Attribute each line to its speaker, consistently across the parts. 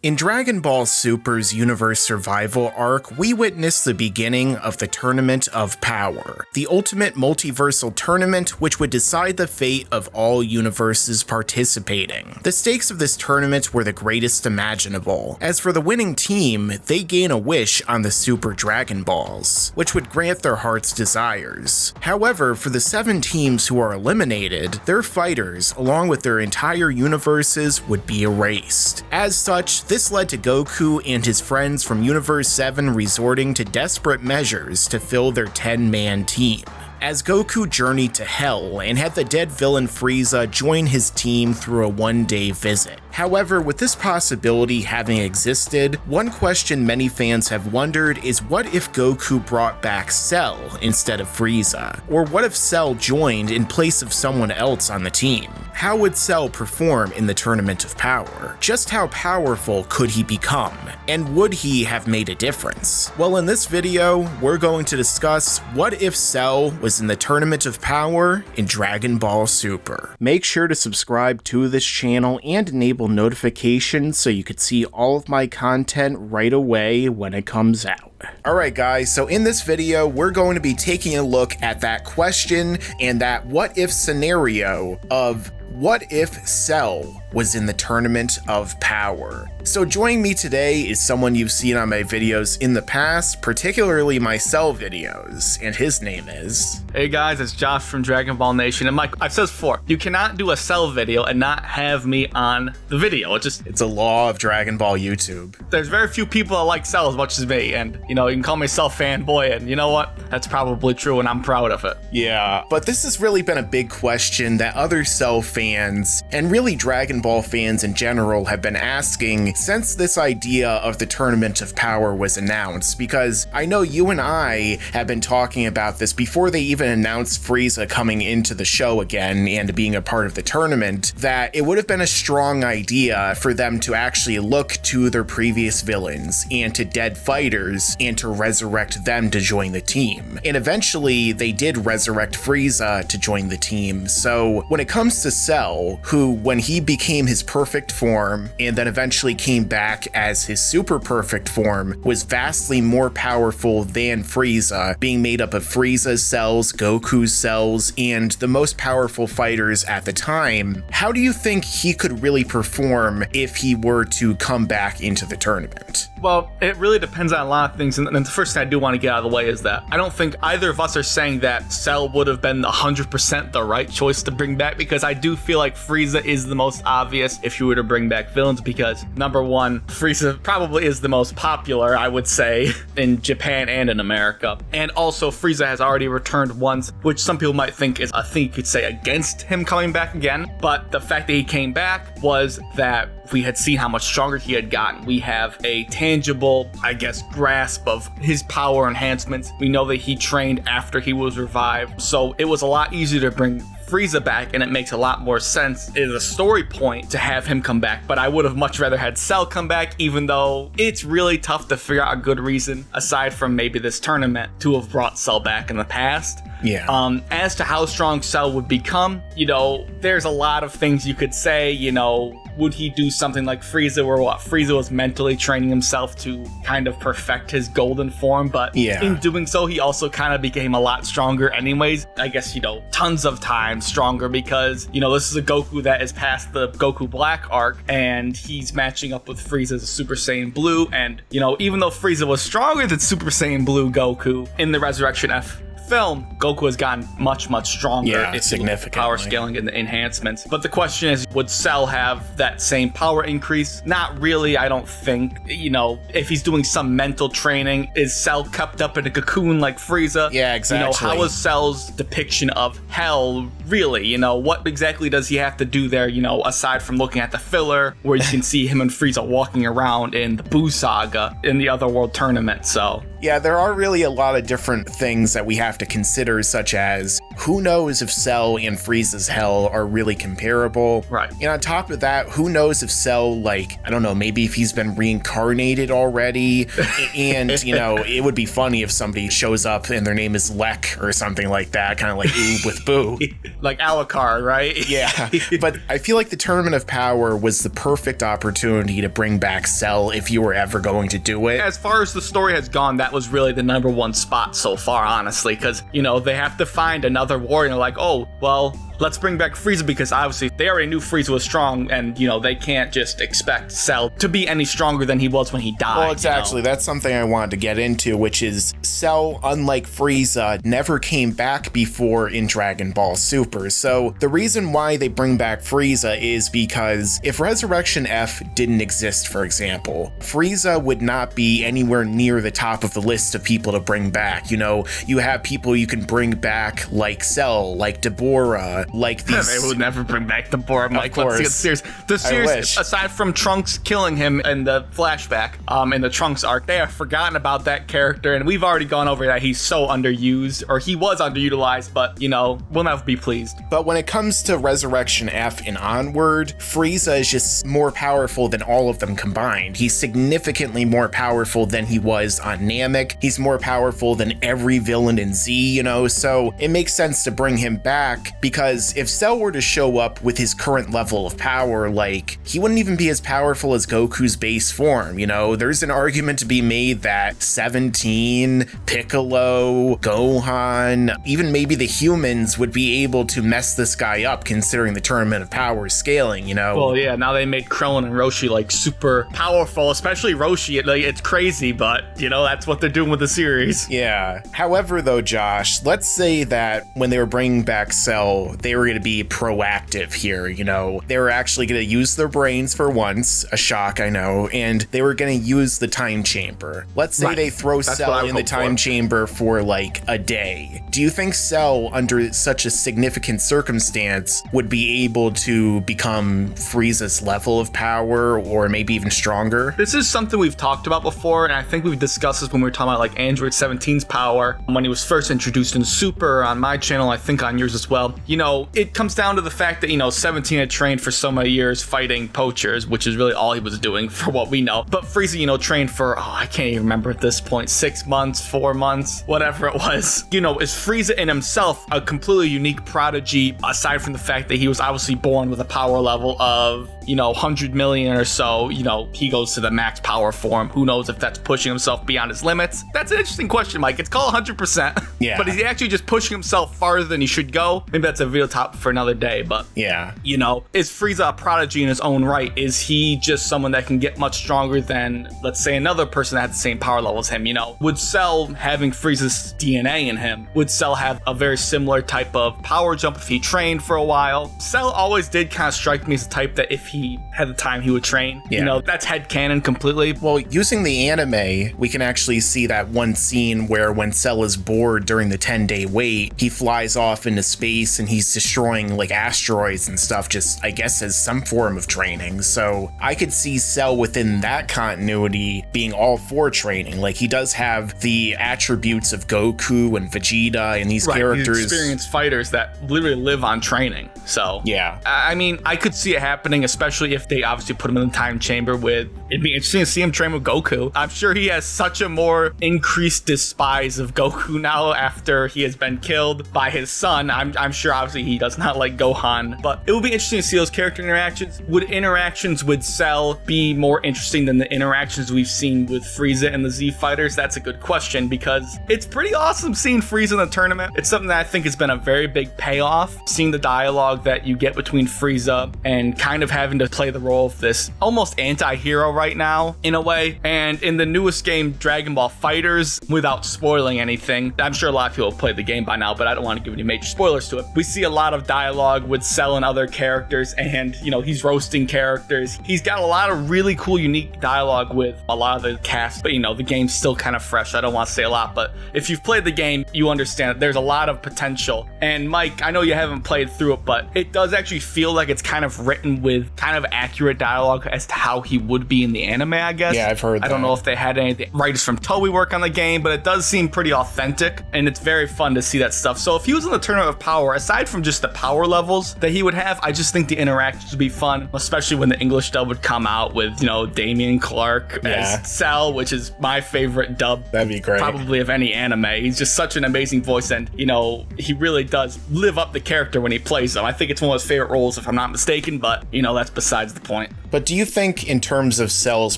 Speaker 1: In Dragon Ball Super's Universe Survival arc, we witnessed the beginning of the Tournament of Power, the ultimate multiversal tournament which would decide the fate of all universes participating. The stakes of this tournament were the greatest imaginable. As for the winning team, they gain a wish on the Super Dragon Balls, which would grant their heart's desires. However, for the 7 teams who are eliminated, their fighters, along with their entire universes, would be erased. As such, this led to Goku and his friends from Universe 7 resorting to desperate measures to fill their 10-man team, as Goku journeyed to Hell and had the dead villain Frieza join his team through a one-day visit. However, with this possibility having existed, one question many fans have wondered is what if Goku brought back Cell instead of Frieza? Or what if Cell joined in place of someone else on the team? How would Cell perform in the Tournament of Power? Just how powerful could he become? And would he have made a difference? Well, in this video, we're going to discuss what if Cell was in the Tournament of Power in Dragon Ball Super. Make sure to subscribe to this channel and enable notifications so you could see all of my content right away when it comes out. Alright guys, so in this video, we're going to be taking a look at that question and that what if scenario of what if Cell was in the Tournament of Power. So joining me today is someone you've seen on my videos in the past, particularly my Cell videos, and his name is...
Speaker 2: Hey guys, it's Josh from Dragon Ball Nation, and Mike, I've said this before, you cannot do a Cell video and not have me on the video. It's
Speaker 1: a law of Dragon Ball YouTube.
Speaker 2: There's very few people that like Cell as much as me, and you know, you can call me Cell fanboy, and you know what? That's probably true, and I'm proud of it.
Speaker 1: Yeah, but this has really been a big question that other Cell fans, and really Dragon Ball fans in general, have been asking since this idea of the Tournament of Power was announced, because I know you and I have been talking about this before they even announced Frieza coming into the show again and being a part of the tournament, that it would have been a strong idea for them to actually look to their previous villains and to dead fighters and to resurrect them to join the team. And eventually they did resurrect Frieza to join the team. So when it comes to Cell, who when he became his perfect form and then eventually came back as his super perfect form, was vastly more powerful than Frieza, being made up of Frieza's cells, Goku's cells, and the most powerful fighters at the time. How do you think he could really perform if he were to come back into the tournament?
Speaker 2: Well, it really depends on a lot of things, and the first thing I do want to get out of the way is that I don't think either of us are saying that Cell would have been 100% the right choice to bring back, because I do feel like Frieza is the most obvious if you were to bring back villains, because number one, Frieza probably is the most popular, I would say, in Japan and in America. And also Frieza has already returned once, which some people might think is a thing you could say against him coming back again. But the fact that he came back was that we had seen how much stronger he had gotten. We have a tangible, I guess, grasp of his power enhancements. We know that he trained after he was revived. So it was a lot easier to bring Frieza back, and it makes a lot more sense as a story point to have him come back. But I would have much rather had Cell come back, even though it's really tough to figure out a good reason, aside from maybe this tournament, to have brought Cell back in the past.
Speaker 1: Yeah.
Speaker 2: As to how strong Cell would become, you know, there's a lot of things you could say. You know, would he do something like Frieza, where what Frieza was mentally training himself to kind of perfect his golden form, but in doing so he also kind of became a lot stronger anyways. I guess, you know, tons of times stronger, because, you know, this is a Goku that is past the Goku Black arc, and he's matching up with Frieza's Super Saiyan Blue, and, you know, even though Frieza was stronger than Super Saiyan Blue Goku in the Resurrection F film, Goku has gotten much stronger,
Speaker 1: significantly.
Speaker 2: Power scaling and the enhancements. But the question is, would Cell have that same power increase? Not really, I don't think. You know, if he's doing some mental training, is Cell kept up in a cocoon like Frieza?
Speaker 1: Yeah, exactly.
Speaker 2: You know, how is Cell's depiction of Hell really? You know, what exactly does he have to do there, you know, aside from looking at the filler where you can see him and Frieza walking around in the Buu Saga in the Otherworld tournament? So
Speaker 1: Yeah, there are really a lot of different things that we have to consider, such as who knows if Cell and Frieza's hell are really comparable.
Speaker 2: Right.
Speaker 1: And on top of that, who knows if Cell, like, I don't know, maybe if he's been reincarnated already. And, you know, it would be funny if somebody shows up and their name is Lek or something like that, kind of like Oob with Boo.
Speaker 2: Like Alucard, right?
Speaker 1: Yeah, but I feel like the Tournament of Power was the perfect opportunity to bring back Cell if you were ever going to do it.
Speaker 2: As far as the story has gone, that was really the #1 spot so far, honestly, because, you know, they have to find another warrior, and they're like, oh, well, let's bring back Frieza, because obviously they already knew Frieza was strong, and, you know, they can't just expect Cell to be any stronger than he was when he died.
Speaker 1: Well, exactly. You know? That's something I wanted to get into, which is Cell, unlike Frieza, never came back before in Dragon Ball Super. So the reason why they bring back Frieza is because if Resurrection F didn't exist, for example, Frieza would not be anywhere near the top of the list of people to bring back. You know, you have people you can bring back like Cell, like Deborah, like these.
Speaker 2: They would never bring back Deborah, Mike.
Speaker 1: Let's
Speaker 2: get serious. The series, aside from Trunks killing him in the flashback, in the Trunks arc, they have forgotten about that character, and we've already gone over that. He's so underused, or he was underutilized, but, you know, we'll never be pleased.
Speaker 1: But when it comes to Resurrection F and onward, Frieza is just more powerful than all of them combined. He's significantly more powerful than he was on Namek. He's more powerful than every villain in Z, you know, so it makes sense to bring him back, because if Cell were to show up with his current level of power, like, he wouldn't even be as powerful as Goku's base form, you know? There's an argument to be made that 17, Piccolo, Gohan, even maybe the humans would be able to mess this guy up, considering the Tournament of Power scaling, you know?
Speaker 2: Well, yeah, now they made Krillin and Roshi, like, super powerful, especially Roshi. It's crazy, but, you know, that's what they're doing with the series.
Speaker 1: Yeah. However, though, Josh, let's say that when they were bringing back Cell, they were going to be proactive here, you know? They were actually going to use their brains for once, a shock, I know, and they were going to use the time chamber. Let's say they throw Cell in the time chamber for, like, a day. Do you think Cell, under such a significant circumstance, would be able to become Frieza's level of power, or maybe even stronger?
Speaker 2: This is something we've talked about before, and I think we've discussed this when we were talking about, like, Android 17's power, when he was first introduced in Super on my channel, I think on yours as well. You know, it comes down to the fact that, you know, 17 had trained for so many years fighting poachers, which is really all he was doing for what we know. But Frieza, you know, trained for, I can't even remember at this point, 6 months, 4 months, whatever it was. You know, is Frieza in himself a completely unique prodigy, aside from the fact that he was obviously born with a power level of, you know, 100 million or so? You know, he goes to the max power form. Who knows if that's pushing himself beyond his limits? That's an interesting question, Mike. It's called 100%.
Speaker 1: Yeah.
Speaker 2: But is he actually just pushing himself farther than he should go? Maybe that's a video topic for another day, but
Speaker 1: yeah.
Speaker 2: You know, is Frieza a prodigy in his own right? Is he just someone that can get much stronger than, let's say, another person that had the same power level as him? You know, would Cell, having Frieza's DNA in him, would Cell have a very similar type of power jump if he trained for a while? Cell always did kind of strike me as a type that if he had the time, he would train. Yeah. You know, that's headcanon completely.
Speaker 1: Well, using the anime, we can actually see that one scene where when Cell is bored during the 10-day wait, he flies off into space and he's destroying, like, asteroids and stuff, just, I guess, as some form of training. So I could see Cell within that continuity being all for training. Like, he does have the attributes of Goku and Vegeta and these characters.
Speaker 2: These experienced fighters that literally live on training. So,
Speaker 1: yeah.
Speaker 2: I mean, I could see it happening, especially if they obviously put him in the time chamber with, it'd be interesting to see him train with Goku. I'm sure he has such a more increased despise of Goku now after he has been killed by his son. I'm sure obviously he does not like Gohan, but it would be interesting to see those character interactions. Would interactions with Cell be more interesting than the interactions we've seen with Frieza and the Z fighters? That's a good question, because it's pretty awesome seeing Frieza in the tournament. It's something that I think has been a very big payoff, seeing the dialogue that you get between Frieza and kind of having to play the role of this almost anti-hero right now in a way. And in the newest game, Dragon Ball FighterZ, without spoiling anything, I'm sure sure a lot of people have played the game by now, but I don't want to give any major spoilers to it. We see a lot of dialogue with Cell and other characters, and, you know, he's roasting characters. He's got a lot of really cool, unique dialogue with a lot of the cast, but, you know, the game's still kind of fresh. I don't want to say a lot, but if you've played the game, you understand that there's a lot of potential. And Mike, I know you haven't played through it, but it does actually feel like it's kind of written with kind of accurate dialogue as to how he would be in the anime, I guess.
Speaker 1: Yeah, I've heard that.
Speaker 2: I don't know if they had any writers from Toei work on the game, but it does seem pretty authentic, and it's very fun to see that stuff. So if he was in the Tournament of Power, aside from just the power levels that he would have, I just think the interactions would be fun, especially when the English dub would come out with, you know, Damian Clark as Cell, which is my favorite dub.
Speaker 1: That'd be great.
Speaker 2: Probably of any anime. He's just such an amazing voice, and, you know, he really does live up the character when he plays them. I think it's one of his favorite roles, if I'm not mistaken, but, you know, that's besides the point.
Speaker 1: But do you think, in terms of Cell's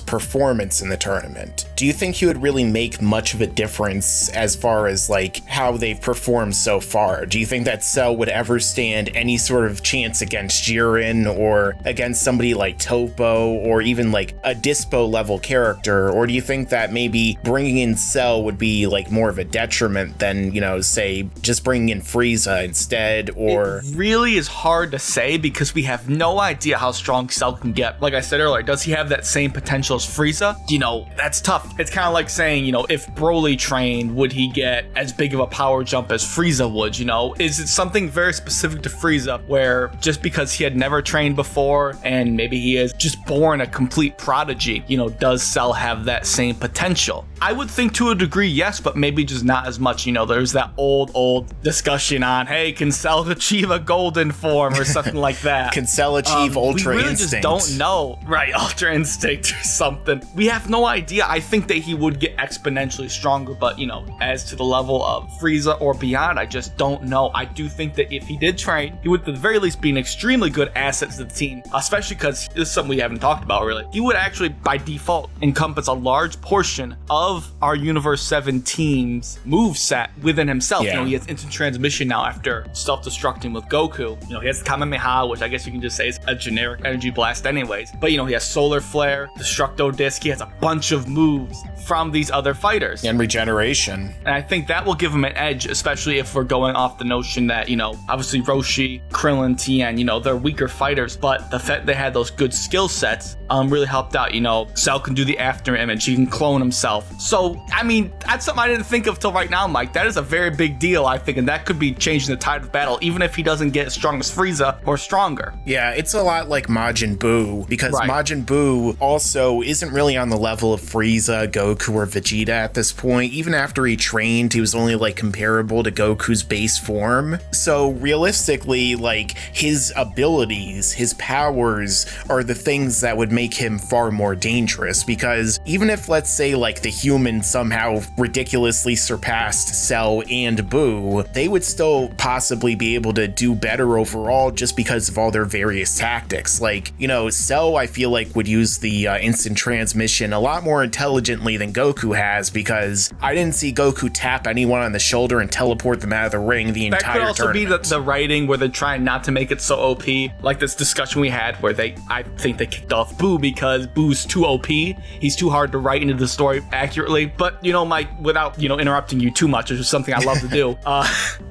Speaker 1: performance in the tournament, do you think he would really make much of a difference as far as, like, how they've performed so far? Do you think that Cell would ever stand any sort of chance against Jiren or against somebody like Topo or even like a Dispo level character? Or do you think that maybe bringing in Cell would be like more of a detriment than, you know, say just bringing in Frieza instead? Or
Speaker 2: it really is hard to say because we have no idea how strong Cell can get. Like I said earlier, does he have that same potential as Frieza? You know, that's tough. It's kind of like saying, you know, if Broly trained, would he get as big of a power jump as Frieza would? You know, is it something very specific to Frieza where just because he had never trained before and maybe he is just born a complete prodigy, you know, does Cell have that same potential? I would think to a degree, yes, but maybe just not as much. You know, there's that old discussion on, hey, can Cell achieve a golden form or something like that?
Speaker 1: Can Cell achieve Ultra
Speaker 2: we really
Speaker 1: Instinct?
Speaker 2: Just don't know. Right, Ultra Instinct or something. We have no idea. I think that he would get exponentially stronger, but, you know, as to the level of Frieza or beyond, I just don't know. I do think that if he did train, he would at the very least be an extremely good asset to the team, especially because this is something we haven't talked about really. He would actually, by default, encompass a large portion of our Universe 7 team's moveset within himself.
Speaker 1: Yeah.
Speaker 2: You know, he has instant transmission now after self-destructing with Goku. You know, he has Kamehameha, which I guess you can just say is a generic energy blast anyways. But, you know, he has Solar Flare, Destructo Disc. He has a bunch of moves from these other fighters.
Speaker 1: And regeneration.
Speaker 2: And I think that will give him an edge, especially if we're going off the notion that, you know, obviously Roshi, Krillin, Tien, you know, they're weaker fighters, but the fact they had those good skill sets really helped out. You know, Cell can do the after image, he can clone himself. So, I mean, that's something I didn't think of till right now, Mike. That is a very big deal, I think, and that could be changing the tide of battle, even if he doesn't get as strong as Frieza or stronger.
Speaker 1: Yeah, it's a lot like Majin Buu, because Majin Buu also isn't really on the level of Frieza, Goku, or Vegeta at this point. Even after he trained, he was only like comparable to Goku's base form. So realistically, like, his abilities, his powers are the things that would make him far more dangerous, because even if, let's say, like, the humans somehow ridiculously surpassed Cell and Buu, they would still possibly be able to do better overall just because of all their various tactics. Like, you know, Cell, I feel like, would use the instant transmission a lot more intelligently than Goku has, because I didn't see Goku tap anyone on the shoulder and teleport them out of the ring the entire tournament.
Speaker 2: That could also be the writing where they're trying not to make it so OP, like this discussion we had where I think they kicked off Buu because Boo's too OP. He's too hard to write into the story accurately. But, you know, Mike, without, you know, interrupting you too much, which is something I love to do,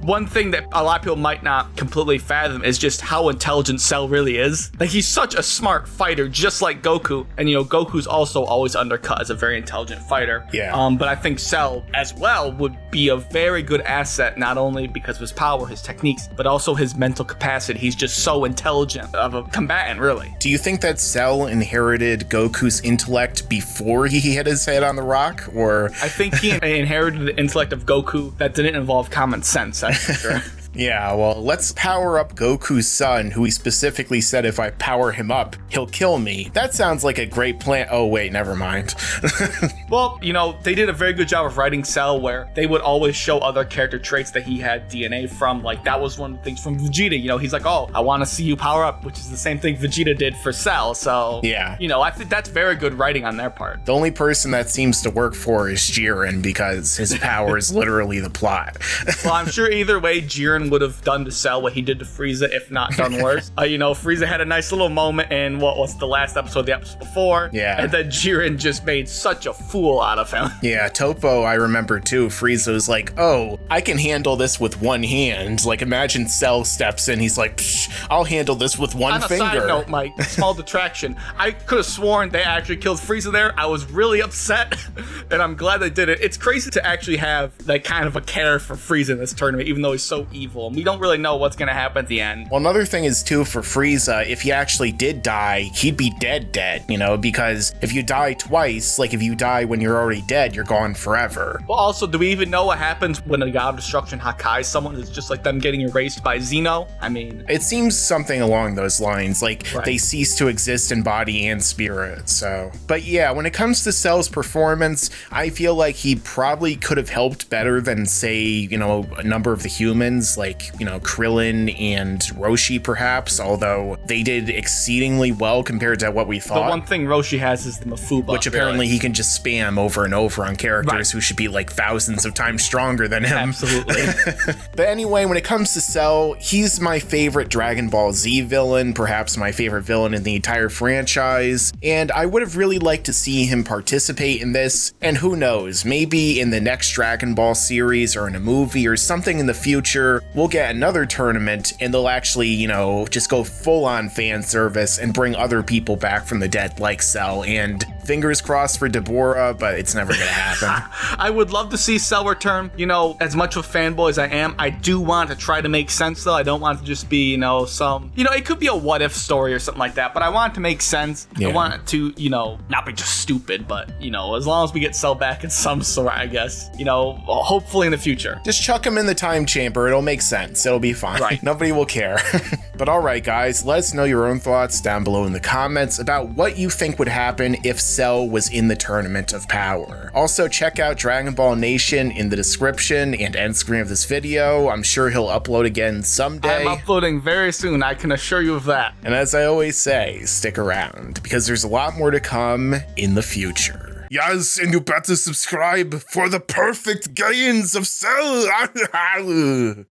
Speaker 2: one thing that a lot of people might not completely fathom is just how intelligent Cell really is. Like, he's such a smart fighter, just like Goku. And, you know, Goku's also always undercut as a very intelligent fighter.
Speaker 1: Yeah.
Speaker 2: But I think Cell as well would be a very good asset, not only because of his power, his techniques, but also his mental capacity. He's just so intelligent of a combatant, really.
Speaker 1: Do you think that Cell inherited Goku's intellect before he hit his head on the rock, or?
Speaker 2: I think he inherited the intellect of Goku that didn't involve common sense, that's for sure.
Speaker 1: Yeah, well, let's power up Goku's son, who he specifically said if I power him up, he'll kill me. That sounds like a great plan. Oh, wait, never mind.
Speaker 2: Well, you know, they did a very good job of writing Cell where they would always show other character traits that he had DNA from. Like, that was one of the things from Vegeta. You know, he's like, oh, I want to see you power up, which is the same thing Vegeta did for Cell. So,
Speaker 1: yeah,
Speaker 2: you know, I think that's very good writing on their part.
Speaker 1: The only person that seems to work for is Jiren, because his power is literally the plot.
Speaker 2: Well, I'm sure either way, Jiren Jiren would have done to Cell what he did to Frieza, if not done worse. Frieza had a nice little moment in what was the last episode, the episode before.
Speaker 1: Yeah.
Speaker 2: And then Jiren just made such a fool out of him.
Speaker 1: Yeah, Topo, I remember too. Frieza was like, oh, I can handle this with one hand. Like, imagine Cell steps in, he's like, I'll handle this with one finger.
Speaker 2: On a side note, Mike, small detraction. I could have sworn they actually killed Frieza there. I was really upset, and I'm glad they did it. It's crazy to actually have like kind of a care for Frieza in this tournament, even though he's so evil, and we don't really know what's going to happen at the end.
Speaker 1: Well, another thing is too, for Frieza, if he actually did die, he'd be dead, because if you die twice, like if you die when you're already dead, you're gone forever.
Speaker 2: Well, also, do we even know what happens when a God of Destruction Hakai's someone? It's just like them getting erased by Zeno? I mean...
Speaker 1: It seems something along those lines, like
Speaker 2: right.
Speaker 1: They cease to exist in body and spirit, so... But yeah, when it comes to Cell's performance, I feel like he probably could have helped better than, say, a number of the humans, like, Krillin and Roshi, perhaps, although they did exceedingly well compared to what we thought.
Speaker 2: The one thing Roshi has is the Mafuba.
Speaker 1: Which apparently he can just spam over and over on characters who should be like thousands of times stronger than him.
Speaker 2: Absolutely.
Speaker 1: But anyway, when it comes to Cell, he's my favorite Dragon Ball Z villain, perhaps my favorite villain in the entire franchise, and I would have really liked to see him participate in this, and who knows, maybe in the next Dragon Ball series or in a movie or something in the future, we'll get another tournament and they'll actually, just go full on fan service and bring other people back from the dead like Cell, and fingers crossed for Deborah, but it's never gonna happen.
Speaker 2: I would love to see Cell return. As much of a fanboy as I am, I do want to try to make sense though. I don't want it to just be, it could be a what if story or something like that, but I want it to make sense. Yeah. I want it to, not be just stupid, but, as long as we get Cell back in some sort, I guess, hopefully in the future.
Speaker 1: Just chuck him in the time chamber. It'll make sense. It'll be fine.
Speaker 2: Right.
Speaker 1: Nobody will care. But all right, guys, let us know your own thoughts down below in the comments about what you think would happen if Cell was in the Tournament of Power. Also, check out Dragon Ball Nation in the description and end screen of this video. I'm sure he'll upload again someday.
Speaker 2: I'm uploading very soon, I can assure you of that.
Speaker 1: And as I always say, stick around, because there's a lot more to come in the future. Yes, and you better subscribe for the perfect gains of Cell.